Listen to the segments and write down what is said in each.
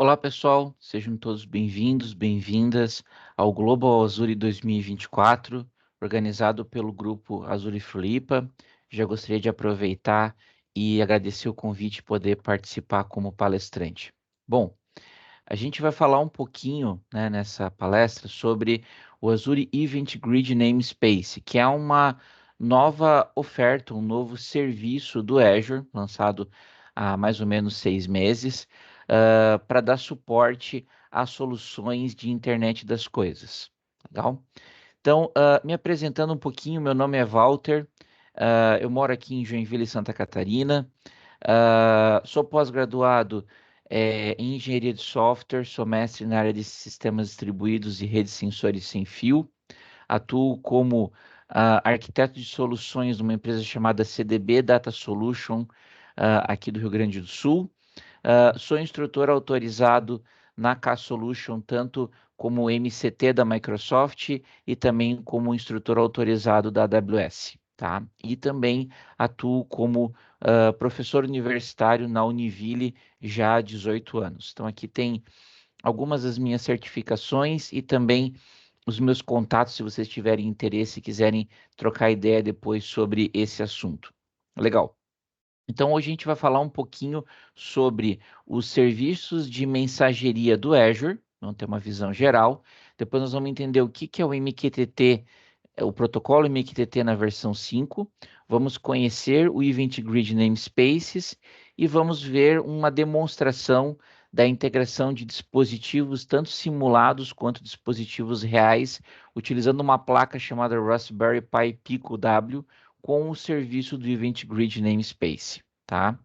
Olá, pessoal, sejam todos bem-vindos, bem-vindas ao Global Azure 2024, organizado pelo grupo Azure Floripa. Já gostaria de aproveitar e agradecer o convite e poder participar como palestrante. Bom, a gente vai falar um pouquinho, né, nessa palestra sobre o Azure Event Grid Namespace, que é uma nova oferta, um novo serviço do Azure, lançado há mais ou menos 6 meses, para dar suporte a soluções de internet das coisas. Legal? Então, me apresentando um pouquinho, meu nome é Walter, eu moro aqui em Joinville, Santa Catarina. Sou pós-graduado em engenharia de software, sou mestre na área de sistemas distribuídos e redes sensores sem fio. Atuo como arquiteto de soluções numa empresa chamada CDB Data Solution, aqui do Rio Grande do Sul. Sou instrutor autorizado na K-Solution, tanto como MCT da Microsoft e também como instrutor autorizado da AWS, tá? E também atuo como professor universitário na Univille já há 18 anos. Então, aqui tem algumas das minhas certificações e também os meus contatos, se vocês tiverem interesse e quiserem trocar ideia depois sobre esse assunto. Legal. Então, hoje a gente vai falar um pouquinho sobre os serviços de mensageria do Azure, vamos ter uma visão geral. Depois nós vamos entender o que é o MQTT, o protocolo MQTT na versão 5. Vamos conhecer o Event Grid Namespaces e vamos ver uma demonstração da integração de dispositivos, tanto simulados quanto dispositivos reais, utilizando uma placa chamada Raspberry Pi Pico W, com o serviço do Event Grid Namespace, tá?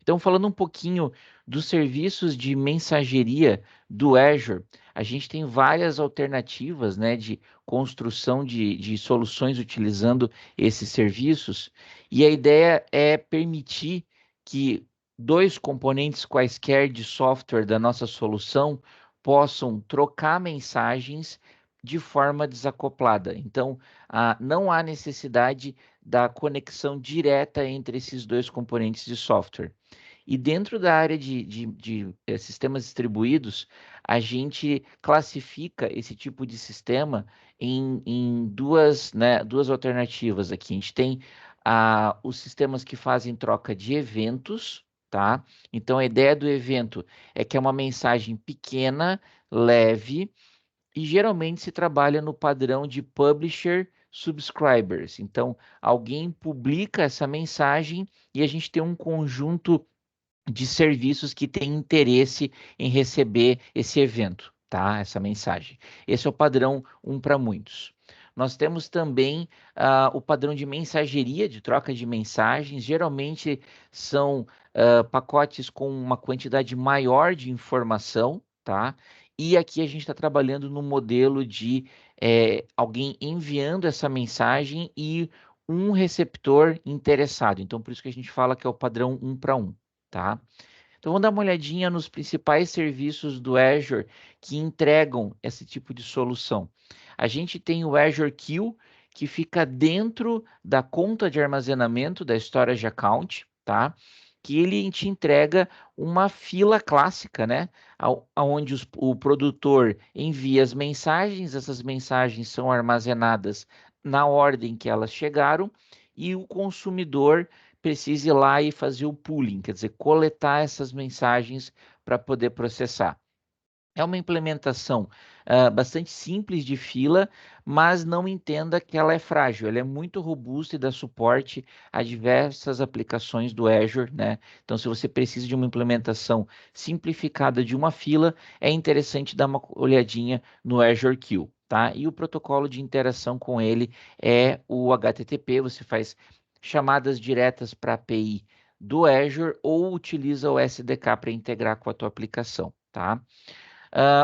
Então, falando um pouquinho dos serviços de mensageria do Azure, a gente tem várias alternativas, né, de construção de soluções utilizando esses serviços, e a ideia é permitir que dois componentes quaisquer de software da nossa solução possam trocar mensagens de forma desacoplada. Então, não há necessidade da conexão direta entre esses dois componentes de software. E dentro da área de sistemas distribuídos, a gente classifica esse tipo de sistema em duas, né, duas alternativas aqui. A gente tem os sistemas que fazem troca de eventos, tá? Então, a ideia do evento é que é uma mensagem pequena, leve, e geralmente se trabalha no padrão de publisher subscribers. Então, alguém publica essa mensagem e a gente tem um conjunto de serviços que têm interesse em receber esse evento, tá? Essa mensagem. Esse é o padrão um para muitos. Nós temos também o padrão de mensageria, de troca de mensagens. Geralmente são pacotes com uma quantidade maior de informação, tá? E aqui a gente está trabalhando no modelo de alguém enviando essa mensagem e um receptor interessado. Então, por isso que a gente fala que é o padrão um para um, tá? Então, vamos dar uma olhadinha nos principais serviços do Azure que entregam esse tipo de solução. A gente tem o Azure Queue, que fica dentro da conta de armazenamento da Storage Account, tá? Que ele te entrega uma fila clássica, né? Onde o produtor envia as mensagens, essas mensagens são armazenadas na ordem que elas chegaram, e o consumidor precisa ir lá e fazer o pooling, quer dizer, coletar essas mensagens para poder processar. É uma implementação bastante simples de fila, mas não entenda que ela é frágil. Ela é muito robusta e dá suporte a diversas aplicações do Azure, né? Então, se você precisa de uma implementação simplificada de uma fila, é interessante dar uma olhadinha no Azure Queue, tá? E o protocolo de interação com ele é o HTTP. Você faz chamadas diretas para a API do Azure ou utiliza o SDK para integrar com a tua aplicação, tá?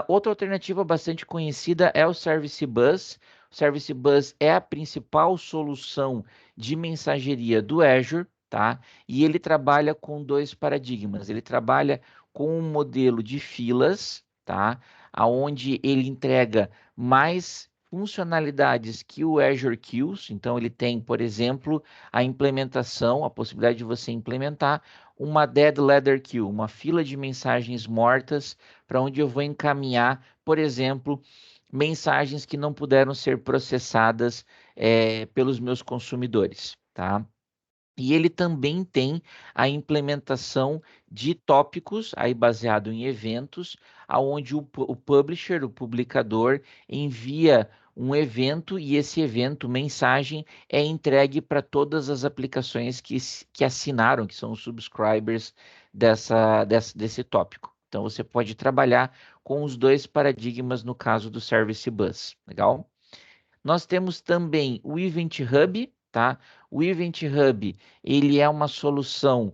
Outra alternativa bastante conhecida é o Service Bus. O Service Bus é a principal solução de mensageria do Azure, tá? E ele trabalha com dois paradigmas. Ele trabalha com um modelo de filas, tá? Aonde ele entrega mais funcionalidades que o Azure Queues, então ele tem, por exemplo, a implementação, a possibilidade de você implementar uma Dead Letter Queue, uma fila de mensagens mortas para onde eu vou encaminhar, por exemplo, mensagens que não puderam ser processadas pelos meus consumidores, tá? E ele também tem a implementação de tópicos, aí baseado em eventos, aonde o publisher, o publicador, envia um evento e esse evento, mensagem, é entregue para todas as aplicações que assinaram, que são os subscribers desse tópico. Então, você pode trabalhar com os dois paradigmas no caso do Service Bus, legal? Nós temos também o Event Hub, tá? O Event Hub, ele é uma solução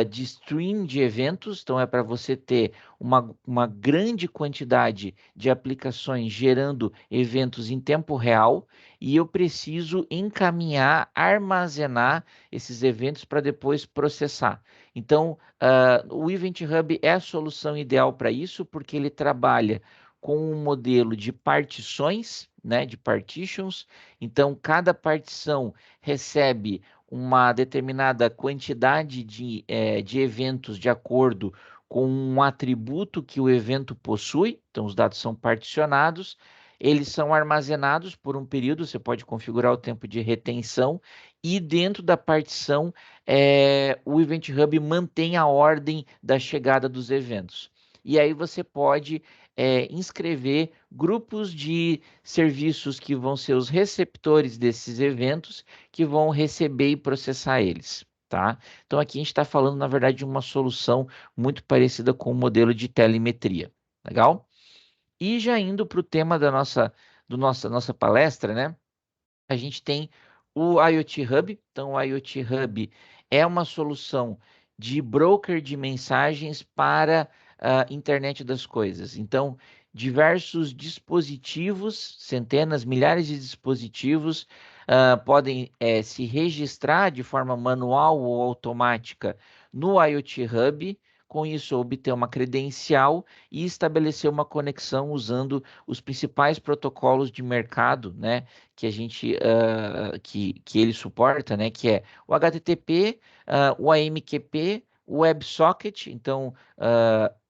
de stream de eventos, então é para você ter uma grande quantidade de aplicações gerando eventos em tempo real e eu preciso encaminhar, armazenar esses eventos para depois processar. Então, o Event Hub é a solução ideal para isso, porque ele trabalha com um modelo de partições, né, de partitions. Então, cada partição recebe uma determinada quantidade de eventos de acordo com um atributo que o evento possui. Então, os dados são particionados. Eles são armazenados por um período, você pode configurar o tempo de retenção, e dentro da partição, o Event Hub mantém a ordem da chegada dos eventos. E aí você pode inscrever grupos de serviços que vão ser os receptores desses eventos, que vão receber e processar eles, tá? Então aqui a gente está falando, na verdade, de uma solução muito parecida com o modelo de telemetria, legal? E já indo para o tema nossa palestra, né? A gente tem o IoT Hub. Então, o IoT Hub é uma solução de broker de mensagens para a internet das coisas. Então, diversos dispositivos, centenas, milhares de dispositivos, podem se registrar de forma manual ou automática no IoT Hub. Com isso, obter uma credencial e estabelecer uma conexão usando os principais protocolos de mercado, né? Que a gente que ele suporta, né? Que é o HTTP, o AMQP, o WebSocket, então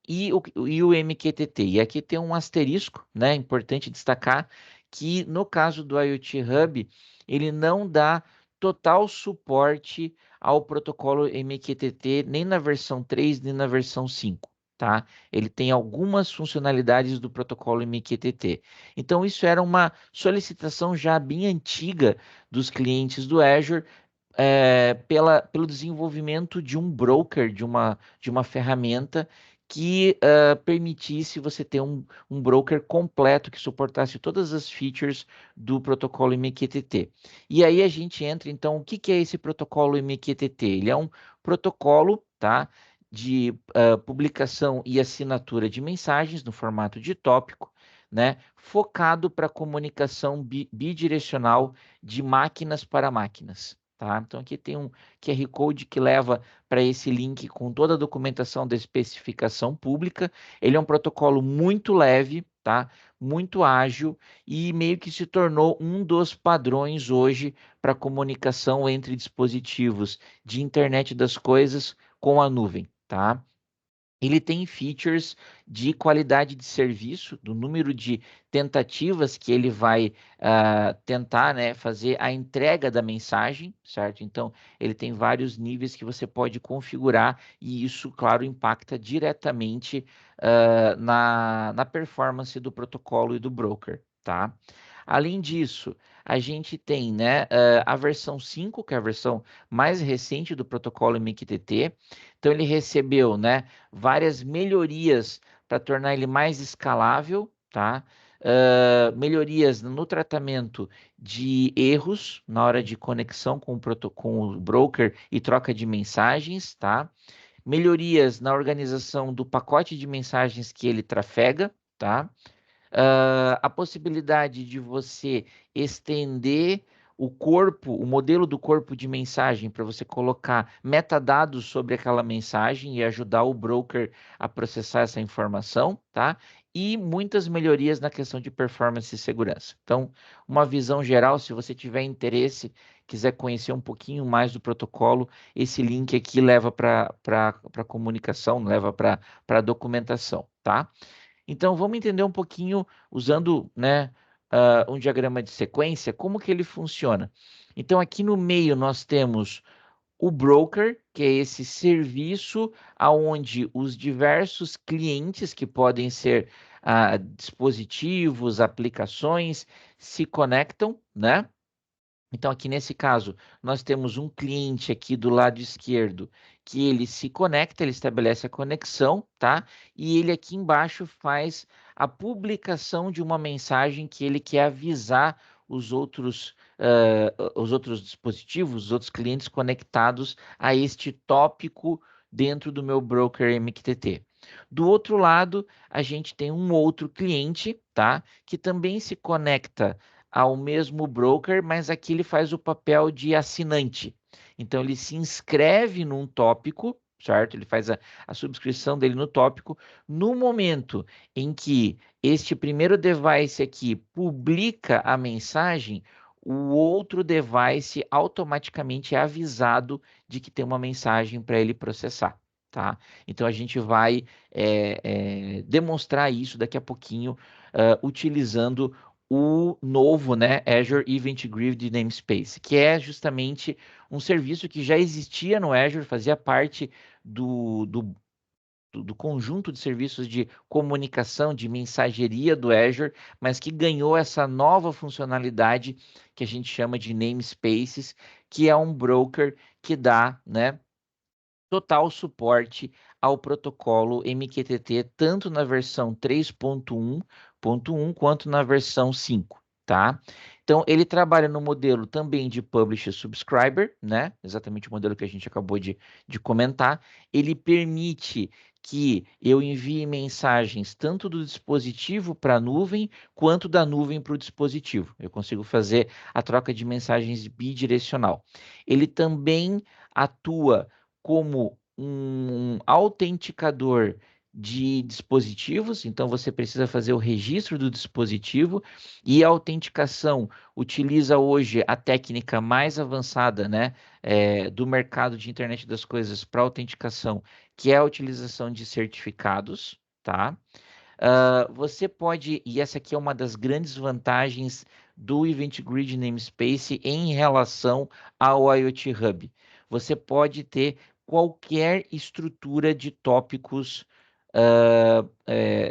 e o MQTT. E aqui tem um asterisco, né? Importante destacar que no caso do IoT Hub ele não dá total suporte ao protocolo MQTT nem na versão 3 nem na versão 5. Tá? Ele tem algumas funcionalidades do protocolo MQTT. Então, isso era uma solicitação já bem antiga dos clientes do Azure, pelo desenvolvimento de um broker, de uma ferramenta que permitisse você ter um broker completo que suportasse todas as features do protocolo MQTT. E aí a gente entra, então, o que que é esse protocolo MQTT? Ele é um protocolo, tá, de publicação e assinatura de mensagens no formato de tópico, né, focado para comunicação bidirecional de máquinas para máquinas. Tá? Então aqui tem um QR Code que leva para esse link com toda a documentação da especificação pública. Ele é um protocolo muito leve, tá? Muito ágil e meio que se tornou um dos padrões hoje para comunicação entre dispositivos de internet das coisas com a nuvem, tá? Ele tem features de qualidade de serviço, do número de tentativas que ele vai tentar, né, fazer a entrega da mensagem, certo? Então, ele tem vários níveis que você pode configurar e isso, claro, impacta diretamente na performance do protocolo e do broker, tá? Além disso, a gente tem, né, a versão 5, que é a versão mais recente do protocolo MQTT. Então, ele recebeu, né, várias melhorias para tornar ele mais escalável, tá? Melhorias no tratamento de erros na hora de conexão com o broker e troca de mensagens, tá? Melhorias na organização do pacote de mensagens que ele trafega, tá? A possibilidade de você estender o modelo do corpo de mensagem para você colocar metadados sobre aquela mensagem e ajudar o broker a processar essa informação, tá? e muitas melhorias na questão de performance e segurança. Então, uma visão geral, se você tiver interesse, quiser conhecer um pouquinho mais do protocolo, esse link aqui leva para comunicação, leva para a documentação, tá? Então, vamos entender um pouquinho, usando, né, um diagrama de sequência, como que ele funciona. Então, aqui no meio nós temos o broker, que é esse serviço aonde os diversos clientes, que podem ser dispositivos, aplicações, se conectam, né? Então, aqui nesse caso, nós temos um cliente aqui do lado esquerdo que ele se conecta, ele estabelece a conexão, tá? E ele aqui embaixo faz a publicação de uma mensagem que ele quer avisar os outros dispositivos, os outros clientes conectados a este tópico dentro do meu broker MQTT. Do outro lado, a gente tem um outro cliente, tá? Que também se conecta ao mesmo broker, mas aqui ele faz o papel de assinante. Então, ele se inscreve num tópico, certo? Ele faz a subscrição dele no tópico. No momento em que este primeiro device aqui publica a mensagem, o outro device automaticamente é avisado de que tem uma mensagem para ele processar. Tá? Então a gente vai demonstrar isso daqui a pouquinho, utilizando o novo, né, Azure Event Grid Namespace, que é justamente um serviço que já existia no Azure, fazia parte do conjunto de serviços de comunicação, de mensageria do Azure, mas que ganhou essa nova funcionalidade que a gente chama de namespaces, que é um broker que dá, né, total suporte ao protocolo MQTT, tanto na versão 3.1.1 quanto na versão 5, tá? Então, ele trabalha no modelo também de Publisher Subscriber, né? Exatamente o modelo que a gente acabou de comentar. Ele permite que eu envie mensagens tanto do dispositivo para a nuvem, quanto da nuvem para o dispositivo. Eu consigo fazer a troca de mensagens bidirecional. Ele também atua como um autenticador de dispositivos, então você precisa fazer o registro do dispositivo, e a autenticação utiliza hoje a técnica mais avançada, né, do mercado de internet das coisas para autenticação, que é a utilização de certificados, tá? Você pode, e essa aqui é uma das grandes vantagens do Event Grid Namespace em relação ao IoT Hub. Você pode ter qualquer estrutura de tópicos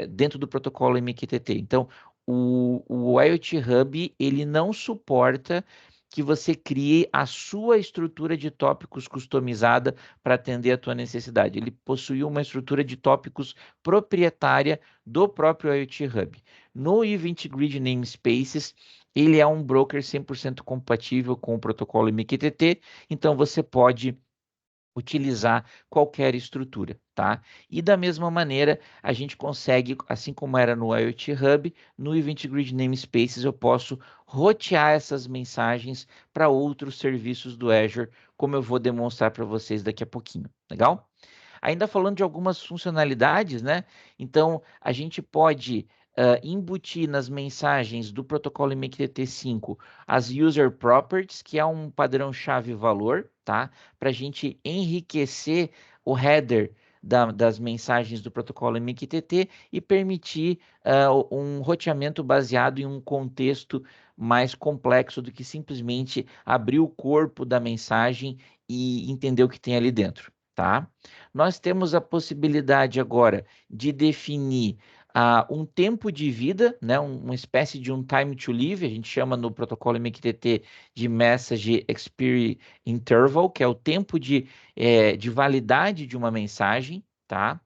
dentro do protocolo MQTT. Então, o IoT Hub ele não suporta que você crie a sua estrutura de tópicos customizada para atender a tua necessidade. Ele possui uma estrutura de tópicos proprietária do próprio IoT Hub. No Event Grid Namespaces, ele é um broker 100% compatível com o protocolo MQTT, então você pode utilizar qualquer estrutura, tá? E da mesma maneira, a gente consegue, assim como era no IoT Hub, no Event Grid Namespaces eu posso rotear essas mensagens para outros serviços do Azure, como eu vou demonstrar para vocês daqui a pouquinho, legal? Ainda falando de algumas funcionalidades, né? Então, a gente pode embutir nas mensagens do protocolo MQTT5 as user properties, que é um padrão-chave valor, tá? Para a gente enriquecer o header das mensagens do protocolo MQTT e permitir um roteamento baseado em um contexto mais complexo do que simplesmente abrir o corpo da mensagem e entender o que tem ali dentro, tá? Nós temos a possibilidade agora de definir um tempo de vida, né, uma espécie de um time to live, a gente chama no protocolo MQTT de Message Expiry Interval, que é o tempo de validade de uma mensagem, tá?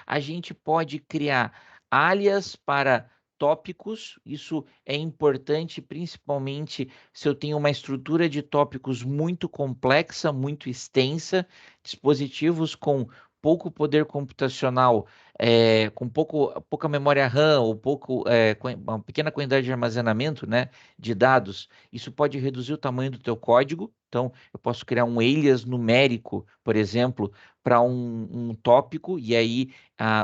A gente pode criar alias para tópicos, isso é importante principalmente se eu tenho uma estrutura de tópicos muito complexa, muito extensa, dispositivos com pouco poder computacional, com pouca memória RAM ou uma pequena quantidade de armazenamento, né, de dados, isso pode reduzir o tamanho do teu código, Então, eu posso criar um alias numérico, por exemplo, para um tópico, e aí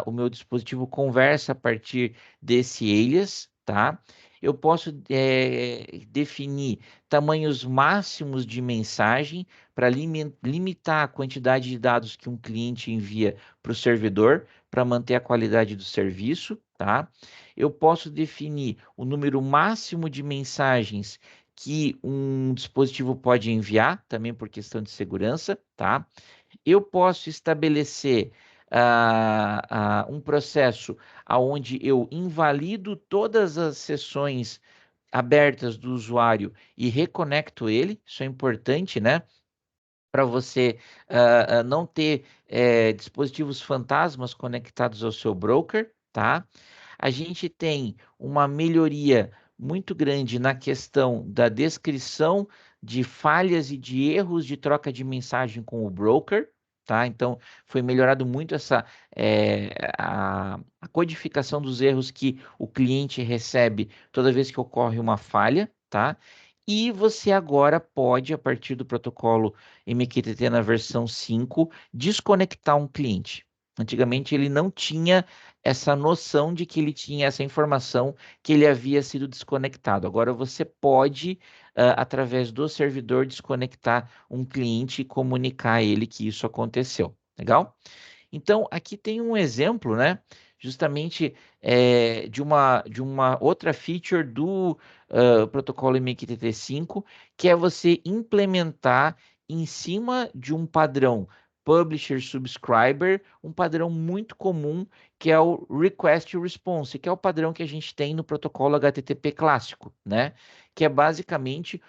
o meu dispositivo conversa a partir desse alias, tá? Eu posso definir tamanhos máximos de mensagem para limitar a quantidade de dados que um cliente envia para o servidor, para manter a qualidade do serviço, tá? Eu posso definir o número máximo de mensagens que um dispositivo pode enviar, também por questão de segurança, tá? Eu posso estabelecer um processo onde eu invalido todas as sessões abertas do usuário e reconecto ele, isso é importante, né? Para você não ter dispositivos fantasmas conectados ao seu broker, tá? A gente tem uma melhoria muito grande na questão da descrição de falhas e de erros de troca de mensagem com o broker, tá? Então, foi melhorado muito a codificação dos erros que o cliente recebe toda vez que ocorre uma falha, tá? E você agora pode, a partir do protocolo MQTT na versão 5, desconectar um cliente. Antigamente ele não tinha essa noção de que ele tinha essa informação que ele havia sido desconectado. Agora você pode, através do servidor, desconectar um cliente e comunicar a ele que isso aconteceu. Legal? Então, aqui tem um exemplo, né? Justamente de uma outra feature do protocolo MQTT5, que é você implementar em cima de um padrão Publisher Subscriber, um padrão muito comum, que é o Request Response, que é o padrão que a gente tem no protocolo HTTP clássico, né? Que é basicamente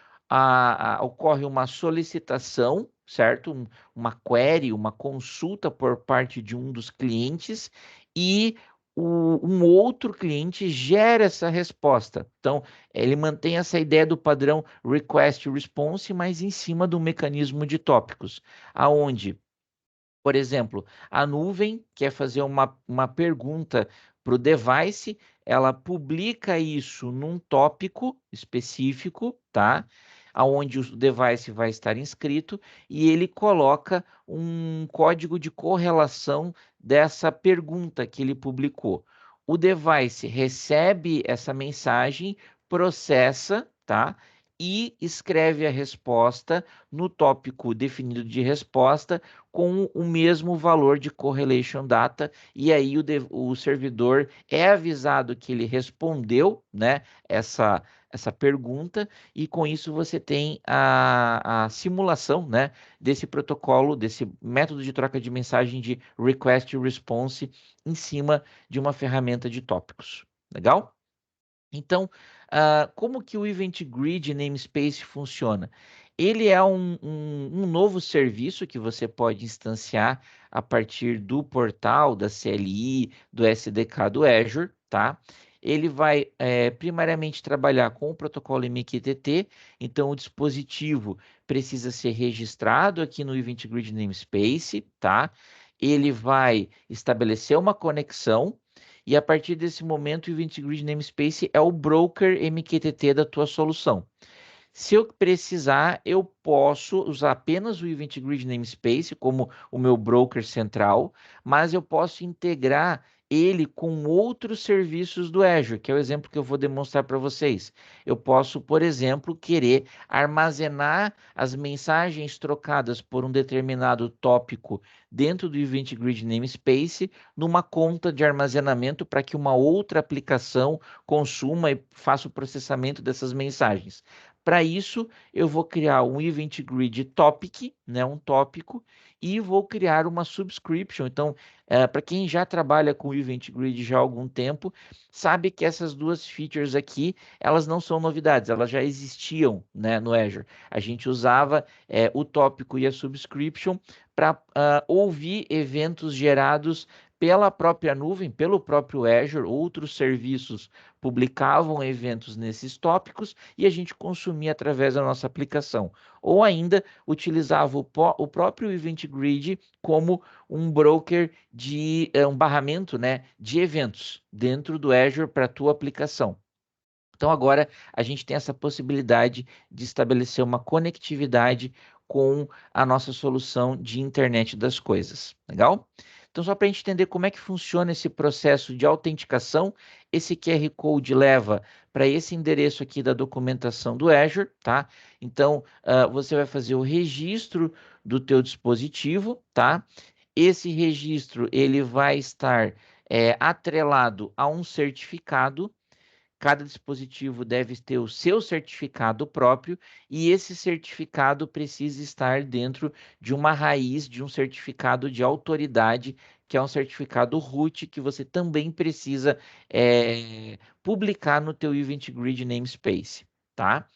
ocorre uma solicitação, certo? Uma query, uma consulta por parte de um dos clientes e um outro cliente gera essa resposta. Então, ele mantém essa ideia do padrão request response, mas em cima do mecanismo de tópicos, aonde, por exemplo, a nuvem quer fazer uma pergunta para o device, ela publica isso num tópico específico, tá? Aonde o device vai estar inscrito e ele coloca um código de correlação dessa pergunta que ele publicou. O device recebe essa mensagem, processa, tá? E escreve a resposta no tópico definido de resposta com o mesmo valor de correlation data, e aí o servidor é avisado que ele respondeu, né, essa pergunta, e com isso você tem a simulação, né, desse protocolo, desse método de troca de mensagem de request response em cima de uma ferramenta de tópicos. Legal? Então, como que o Event Grid Namespace funciona? Ele é um novo serviço que você pode instanciar a partir do portal, da CLI, do SDK do Azure, tá? Ele vai primariamente trabalhar com o protocolo MQTT, então o dispositivo precisa ser registrado aqui no Event Grid Namespace, tá? Ele vai estabelecer uma conexão e a partir desse momento, o Event Grid Namespace é o broker MQTT da tua solução. Se eu precisar, eu posso usar apenas o Event Grid Namespace como o meu broker central, mas eu posso integrar ele com outros serviços do Azure, que é o exemplo que eu vou demonstrar para vocês. Eu posso, por exemplo, querer armazenar as mensagens trocadas por um determinado tópico dentro do Event Grid Namespace numa conta de armazenamento para que uma outra aplicação consuma e faça o processamento dessas mensagens. Para isso, eu vou criar um Event Grid Topic, né, um tópico, e vou criar uma subscription. Então, para quem já trabalha com Event Grid já há algum tempo, sabe que essas duas features aqui, elas não são novidades, elas já existiam, né, no Azure. A gente usava o tópico e a subscription para ouvir eventos gerados pela própria nuvem, pelo próprio Azure, outros serviços publicavam eventos nesses tópicos e a gente consumia através da nossa aplicação. Ou ainda utilizava o próprio Event Grid como um broker de um barramento, né, de eventos dentro do Azure para a tua aplicação. Então, agora a gente tem essa possibilidade de estabelecer uma conectividade com a nossa solução de internet das coisas. Legal? Então, só para a gente entender como é que funciona esse processo de autenticação, esse QR Code leva para esse endereço aqui da documentação do Azure, tá? Então, você vai fazer o registro do teu dispositivo, tá? Esse registro, ele vai estar atrelado a um certificado. Cada dispositivo deve ter o seu certificado próprio e esse certificado precisa estar dentro de uma raiz de um certificado de autoridade, que é um certificado root, que você também precisa publicar no teu Event Grid Namespace, tá?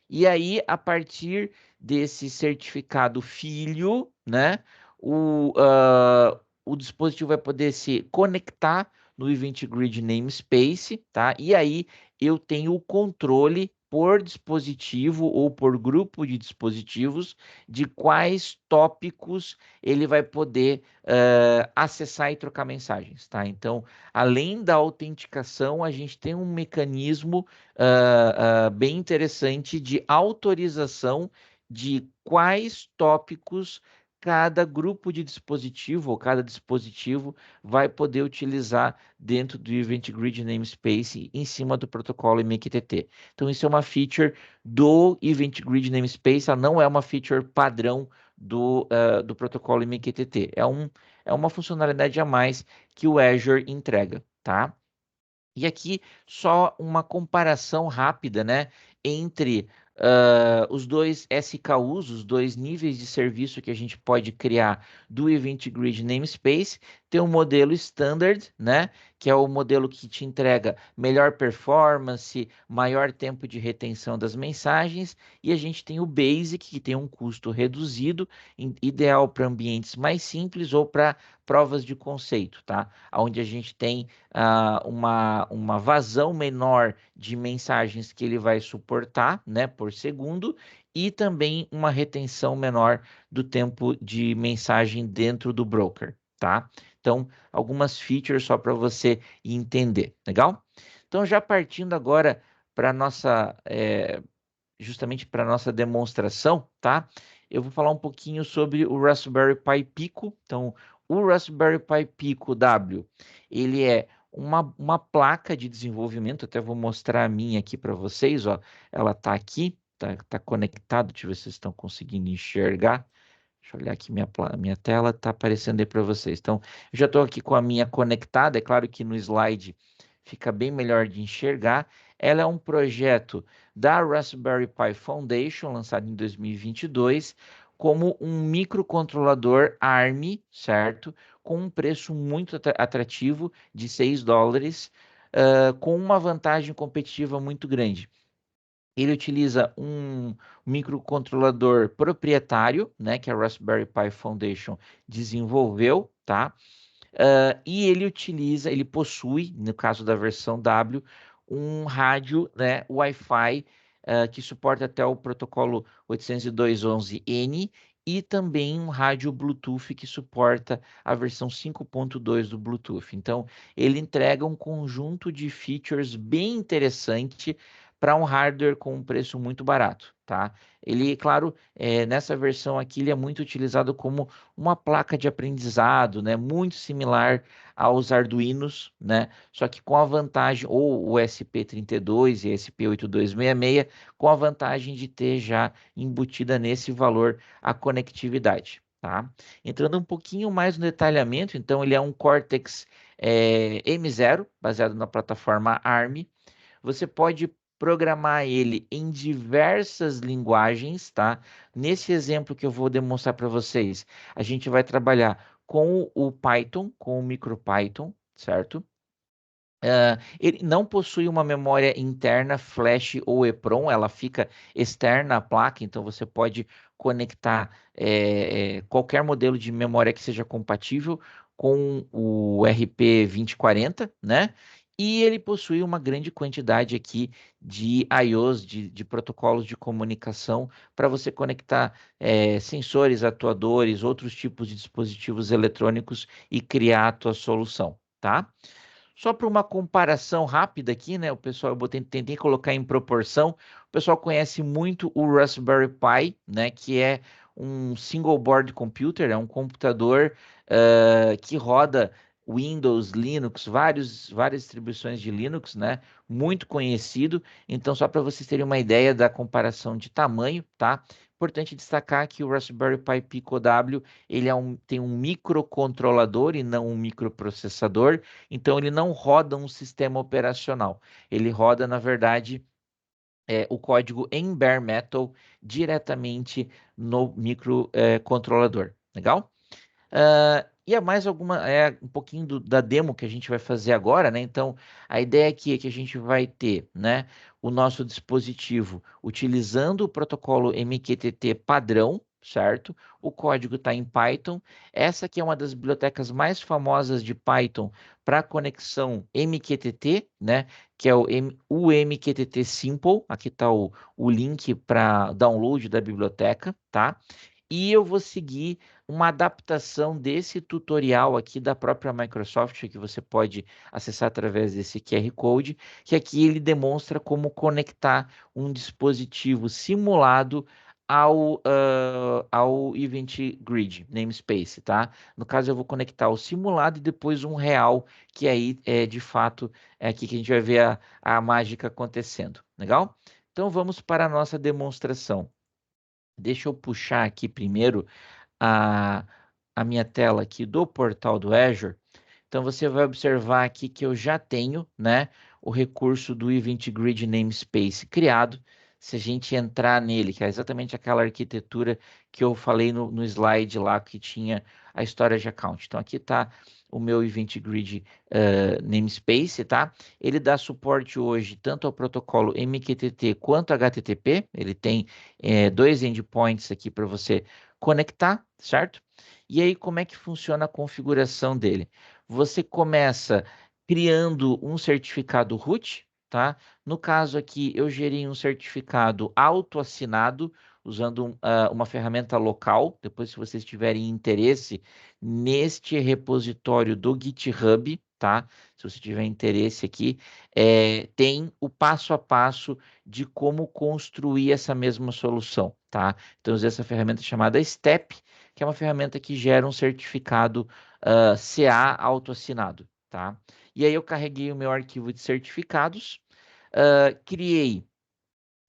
E aí, a partir desse certificado filho, né, o dispositivo vai poder se conectar no Event Grid Namespace, tá? E aí eu tenho o controle por dispositivo ou por grupo de dispositivos de quais tópicos ele vai poder acessar e trocar mensagens, tá? Então, além da autenticação, a gente tem um mecanismo bem interessante de autorização de quais tópicos cada grupo de dispositivo ou cada dispositivo vai poder utilizar dentro do Event Grid Namespace em cima do protocolo MQTT. Então, isso é uma feature do Event Grid Namespace, ela não é uma feature padrão do protocolo MQTT. É uma funcionalidade a mais que o Azure entrega, tá? E aqui só uma comparação rápida, né, entre os dois SKUs, os dois níveis de serviço que a gente pode criar do Event Grid Namespace. Tem o modelo Standard, né, que é o modelo que te entrega melhor performance, maior tempo de retenção das mensagens, e a gente tem o Basic, que tem um custo reduzido, ideal para ambientes mais simples ou para provas de conceito, tá? Onde a gente tem uma vazão menor de mensagens que ele vai suportar, né, por segundo, e também uma retenção menor do tempo de mensagem dentro do broker, tá? Então, algumas features só para você entender, legal? Então, já partindo agora para nossa justamente para nossa demonstração, tá? Eu vou falar um pouquinho sobre o Raspberry Pi Pico. Então, o Raspberry Pi Pico W, ele é uma placa de desenvolvimento. Até vou mostrar a minha aqui para vocês, ó. Ela está aqui, tá conectada. Deixa eu ver se vocês estão conseguindo enxergar. Deixa eu olhar aqui minha tela, está aparecendo aí para vocês. Então, eu já estou aqui com a minha conectada. É claro que no slide fica bem melhor de enxergar. Ela é um projeto da Raspberry Pi Foundation, lançado em 2022, como um microcontrolador ARM, certo? Com um preço muito atrativo de $6, com uma vantagem competitiva muito grande. Ele utiliza um microcontrolador proprietário, né, que a Raspberry Pi Foundation desenvolveu, tá? E ele possui, no caso da versão W, um rádio, né, Wi-Fi, que suporta até o protocolo 802.11n e também um rádio Bluetooth que suporta a versão 5.2 do Bluetooth. Então, ele entrega um conjunto de features bem interessante para um hardware com um preço muito barato, tá? Ele, claro, nessa versão aqui, ele é muito utilizado como uma placa de aprendizado, né? Muito similar aos Arduinos, né? Só que com a vantagem, ou o SP32 e SP8266, com a vantagem de ter já embutida nesse valor a conectividade, tá? Entrando um pouquinho mais no detalhamento, então ele é um Cortex M0, baseado na plataforma ARM. Você pode programar ele em diversas linguagens, tá? Nesse exemplo que eu vou demonstrar para vocês, a gente vai trabalhar com o Python, com o MicroPython, certo? Ele não possui uma memória interna Flash ou EEPROM, ela fica externa à placa, então você pode conectar qualquer modelo de memória que seja compatível com o RP2040, né? E ele possui uma grande quantidade aqui de I/Os, de protocolos de comunicação, para você conectar sensores, atuadores, outros tipos de dispositivos eletrônicos e criar a tua solução, tá? Só para uma comparação rápida aqui, né? O pessoal, tentei colocar em proporção. O pessoal conhece muito o Raspberry Pi, né? Que é um single board computer, é um computador que roda Windows, Linux, várias distribuições de Linux, né? Muito conhecido. Então, só para vocês terem uma ideia da comparação de tamanho, tá? Importante destacar que o Raspberry Pi Pico W ele tem um microcontrolador e não um microprocessador, então ele não roda um sistema operacional. Ele roda, na verdade, o código em bare metal diretamente no microcontrolador. Legal? E é mais alguma, é um pouquinho da demo que a gente vai fazer agora, né? Então, a ideia aqui é que a gente vai ter, né, o nosso dispositivo utilizando o protocolo MQTT padrão, certo? O código está em Python. Essa aqui é uma das bibliotecas mais famosas de Python para conexão MQTT, né? Que é o MQTT Simple. Aqui está o link para download da biblioteca, tá? E eu vou seguir uma adaptação desse tutorial aqui da própria Microsoft, que você pode acessar através desse QR Code, que aqui ele demonstra como conectar um dispositivo simulado ao Event Grid namespace, tá? No caso, eu vou conectar o simulado e depois um real, que aí é de fato é aqui que a gente vai ver a mágica acontecendo. Legal? Então vamos para a nossa demonstração. Deixa eu puxar aqui primeiro a, a minha tela aqui do portal do Azure. Então você vai observar aqui que eu já tenho, né, o recurso do Event Grid Namespace criado. Se a gente entrar nele, que é exatamente aquela arquitetura que eu falei no slide lá que tinha a história de account. Então aqui está o meu Event Grid Namespace, tá? Ele dá suporte hoje tanto ao protocolo MQTT quanto HTTP. Ele tem dois endpoints aqui para você conectar, certo? E aí, como é que funciona a configuração dele? Você começa criando um certificado root, tá? No caso aqui, eu gerei um certificado autoassinado usando uma ferramenta local. Depois, se vocês tiverem interesse neste repositório do GitHub, tá? Se você tiver interesse aqui, tem o passo a passo de como construir essa mesma solução, tá? Então, usei essa ferramenta chamada Step, que é uma ferramenta que gera um certificado CA autoassinado, tá? E aí eu carreguei o meu arquivo de certificados, criei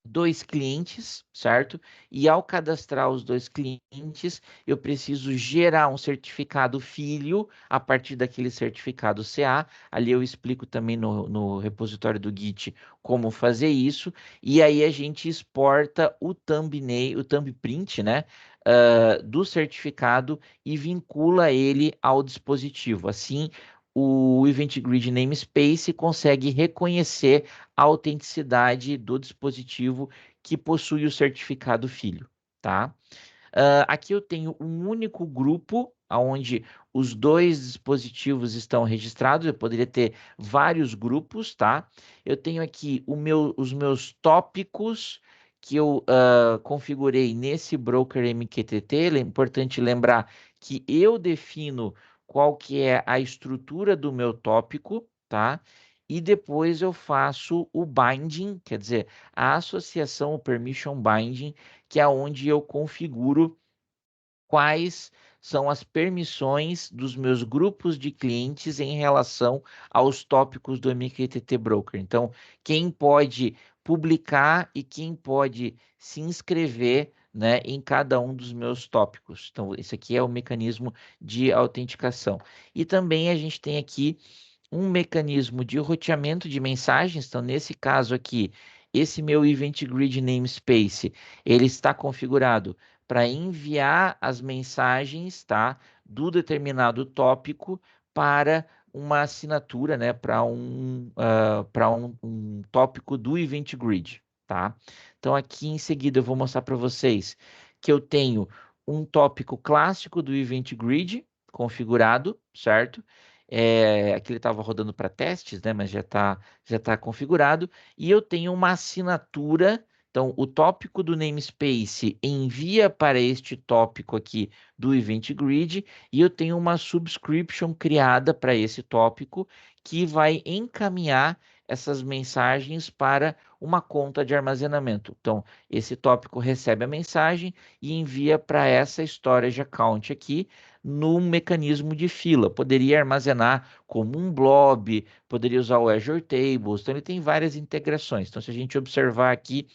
dois clientes, certo? E ao cadastrar os dois clientes, eu preciso gerar um certificado filho a partir daquele certificado CA. Ali eu explico também no repositório do Git como fazer isso. E aí a gente exporta o thumbnail, o thumbprint, né? Do certificado e vincula ele ao dispositivo. Assim, o Event Grid Namespace consegue reconhecer a autenticidade do dispositivo que possui o certificado filho, tá? Aqui eu tenho um único grupo onde os dois dispositivos estão registrados. Eu poderia ter vários grupos, tá? Eu tenho aqui os meus tópicos que eu configurei nesse broker MQTT. É importante lembrar que eu defino qual que é a estrutura do meu tópico, tá? E depois eu faço o binding, quer dizer, a associação, o permission binding, que é onde eu configuro quais são as permissões dos meus grupos de clientes em relação aos tópicos do MQTT Broker. Então, quem pode publicar e quem pode se inscrever, né, em cada um dos meus tópicos. Então, esse aqui é o mecanismo de autenticação. E também a gente tem aqui um mecanismo de roteamento de mensagens. Então, nesse caso aqui, esse meu Event Grid Namespace, ele está configurado para enviar as mensagens, tá, do determinado tópico para uma assinatura, né, para um tópico do Event Grid, tá? Então, aqui em seguida eu vou mostrar para vocês que eu tenho um tópico clássico do Event Grid configurado, certo? Aqui ele estava rodando para testes, né? Mas já tá configurado. E eu tenho uma assinatura. Então, o tópico do namespace envia para este tópico aqui do Event Grid. E eu tenho uma subscription criada para esse tópico, que vai encaminhar essas mensagens para uma conta de armazenamento. Então, esse tópico recebe a mensagem e envia para essa storage account aqui no mecanismo de fila. Poderia armazenar como um blob, poderia usar o Azure Tables, então ele tem várias integrações. Então, se a gente observar aqui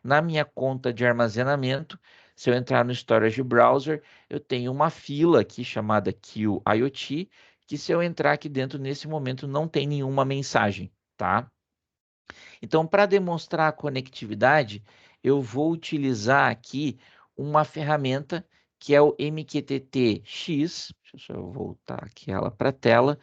na minha conta de armazenamento, se eu entrar no Storage Browser, eu tenho uma fila aqui chamada Queue IoT, que se eu entrar aqui dentro, nesse momento, não tem nenhuma mensagem, tá? Então, para demonstrar a conectividade, eu vou utilizar aqui uma ferramenta que é o MQTT-X. Deixa eu só voltar aqui ela para a tela.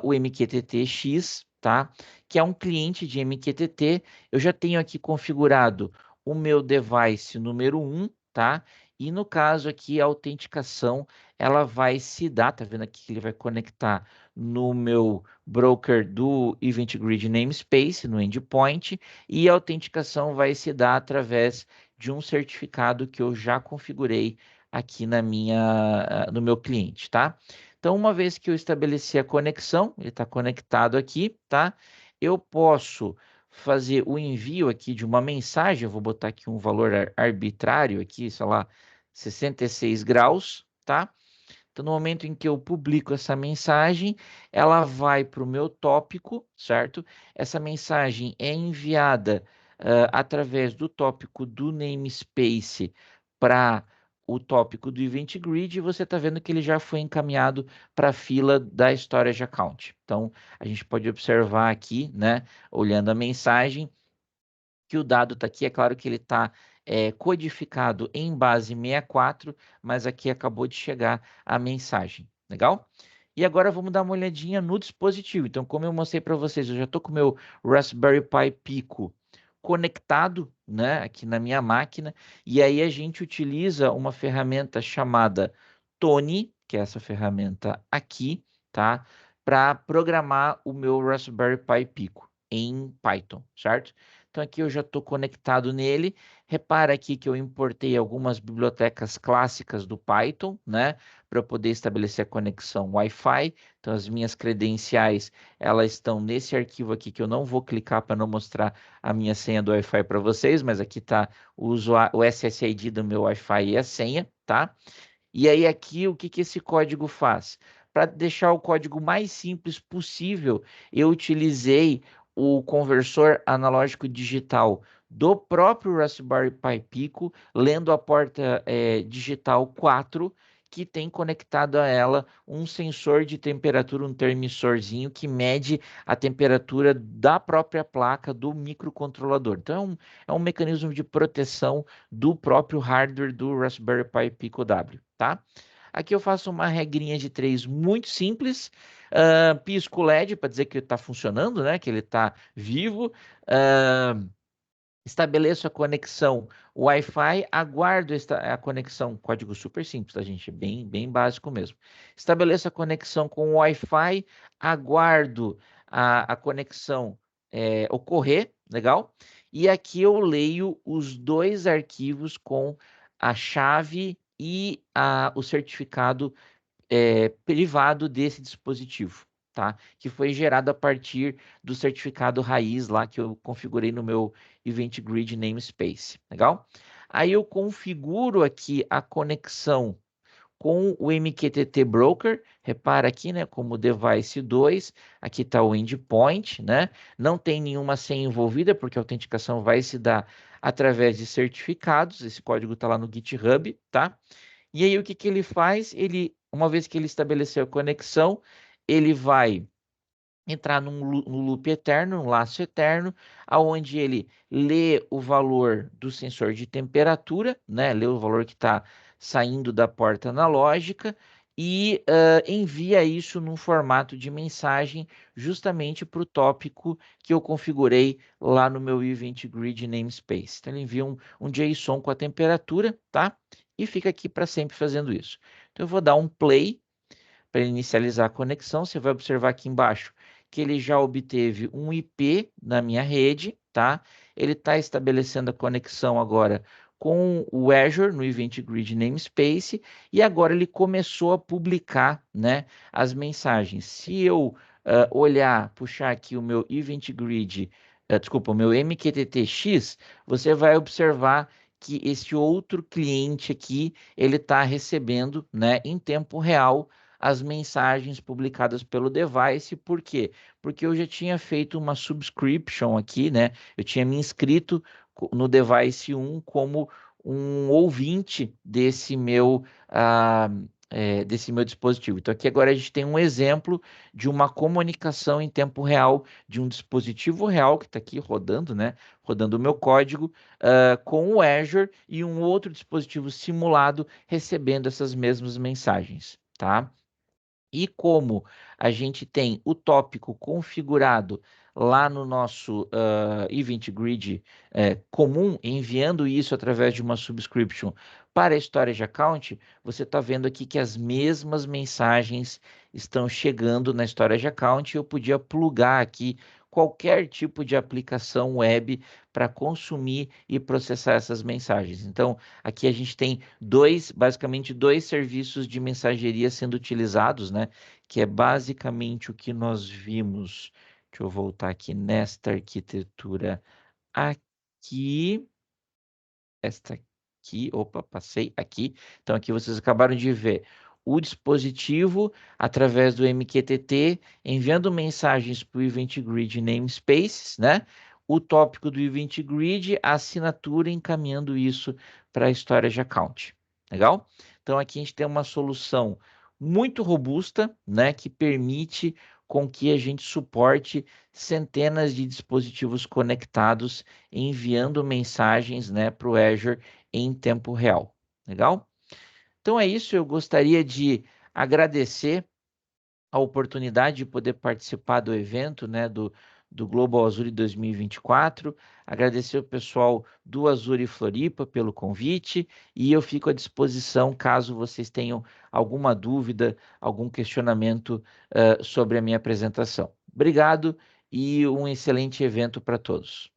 O MQTT-X, tá? Que é um cliente de MQTT. Eu já tenho aqui configurado o meu device número 1, tá? E no caso aqui, a autenticação, ela vai se dar, tá vendo aqui que ele vai conectar no meu broker do Event Grid Namespace, no endpoint, e a autenticação vai se dar através de um certificado que eu já configurei aqui no meu cliente, tá? Então, uma vez que eu estabeleci a conexão, ele está conectado aqui, tá? Eu posso fazer o envio aqui de uma mensagem, eu vou botar aqui um valor arbitrário aqui, sei lá, 66 graus, tá? Então, no momento em que eu publico essa mensagem, ela vai para o meu tópico, certo? Essa mensagem é enviada através do tópico do namespace para o tópico do Event Grid, e você está vendo que ele já foi encaminhado para a fila da Storage Account. Então, a gente pode observar aqui, né, olhando a mensagem, que o dado está aqui. É claro que ele está codificado em base 64, mas aqui acabou de chegar a mensagem. Legal? E agora vamos dar uma olhadinha no dispositivo. Então, como eu mostrei para vocês, eu já estou com o meu Raspberry Pi Pico conectado, né, aqui na minha máquina, e aí a gente utiliza uma ferramenta chamada Tony, que é essa ferramenta aqui, tá, para programar o meu Raspberry Pi Pico em Python, certo? Então aqui eu já estou conectado nele. Repara aqui que eu importei algumas bibliotecas clássicas do Python, né, para poder estabelecer a conexão Wi-Fi. Então as minhas credenciais, elas estão nesse arquivo aqui que eu não vou clicar para não mostrar a minha senha do Wi-Fi para vocês, mas aqui está o SSID do meu Wi-Fi e a senha, tá? E aí aqui o que que esse código faz? Para deixar o código mais simples possível, eu utilizei o conversor analógico digital do próprio Raspberry Pi Pico, lendo a porta digital 4, que tem conectado a ela um sensor de temperatura, um termissorzinho que mede a temperatura da própria placa do microcontrolador. Então é um mecanismo de proteção do próprio hardware do Raspberry Pi Pico W, tá? Aqui eu faço uma regrinha de 3 muito simples. Pisco LED para dizer que está funcionando, né? Que ele está vivo. Estabeleço a conexão Wi-Fi, aguardo a conexão, código super simples, tá, gente? Bem básico mesmo. Estabeleço a conexão com o Wi-Fi, aguardo a conexão ocorrer, legal? E aqui eu leio os dois arquivos com a chave e o certificado privado desse dispositivo, tá? Que foi gerado a partir do certificado raiz lá que eu configurei no meu Event Grid Namespace, legal? Aí eu configuro aqui a conexão com o MQTT Broker, repara aqui, né, como device 2, aqui está o endpoint, né? Não tem nenhuma senha envolvida, porque a autenticação vai se dar através de certificados, esse código está lá no GitHub, tá? E aí o que que ele faz? Ele, uma vez que ele estabeleceu a conexão, ele vai entrar no loop eterno, um laço eterno, aonde ele lê o valor do sensor de temperatura, né? Lê o valor que está saindo da porta analógica e envia isso num formato de mensagem justamente para o tópico que eu configurei lá no meu Event Grid Namespace. Então ele envia um JSON com a temperatura, tá? E fica aqui para sempre fazendo isso. Então eu vou dar um play para inicializar a conexão. Você vai observar aqui embaixo que ele já obteve um IP na minha rede, tá? Ele está estabelecendo a conexão agora com o Azure no Event Grid Namespace e agora ele começou a publicar, né, as mensagens. Se eu olhar, puxar aqui o meu Event Grid, desculpa, o meu MQTT-X, você vai observar que esse outro cliente aqui, ele está recebendo, né, em tempo real as mensagens publicadas pelo device. Por quê? Porque eu já tinha feito uma subscription aqui, né? Eu tinha me inscrito no device 1 como um ouvinte desse meu dispositivo. Então, aqui agora a gente tem um exemplo de uma comunicação em tempo real de um dispositivo real que está aqui rodando, né? Rodando o meu código, com o Azure e um outro dispositivo simulado recebendo essas mesmas mensagens, tá? E como a gente tem o tópico configurado lá no nosso Event Grid comum, enviando isso através de uma subscription para a Storage Account, você está vendo aqui que as mesmas mensagens estão chegando na Storage Account. Eu podia plugar aqui qualquer tipo de aplicação web para consumir e processar essas mensagens. Então, aqui a gente tem basicamente dois serviços de mensageria sendo utilizados, né? Que é basicamente o que nós vimos. Deixa eu voltar aqui nesta arquitetura aqui. Esta aqui, opa, passei aqui. Então, aqui vocês acabaram de ver o dispositivo através do MQTT enviando mensagens para o Event Grid Namespaces, né? O tópico do Event Grid, a assinatura encaminhando isso para a Storage Account. Legal? Então, aqui a gente tem uma solução muito robusta, né? Que permite com que a gente suporte centenas de dispositivos conectados enviando mensagens, né, para o Azure em tempo real. Legal? Então é isso. Eu gostaria de agradecer a oportunidade de poder participar do evento, né, do Global Azure 2024. Agradecer o pessoal do Azure Floripa pelo convite e eu fico à disposição caso vocês tenham alguma dúvida, algum questionamento sobre a minha apresentação. Obrigado e um excelente evento para todos.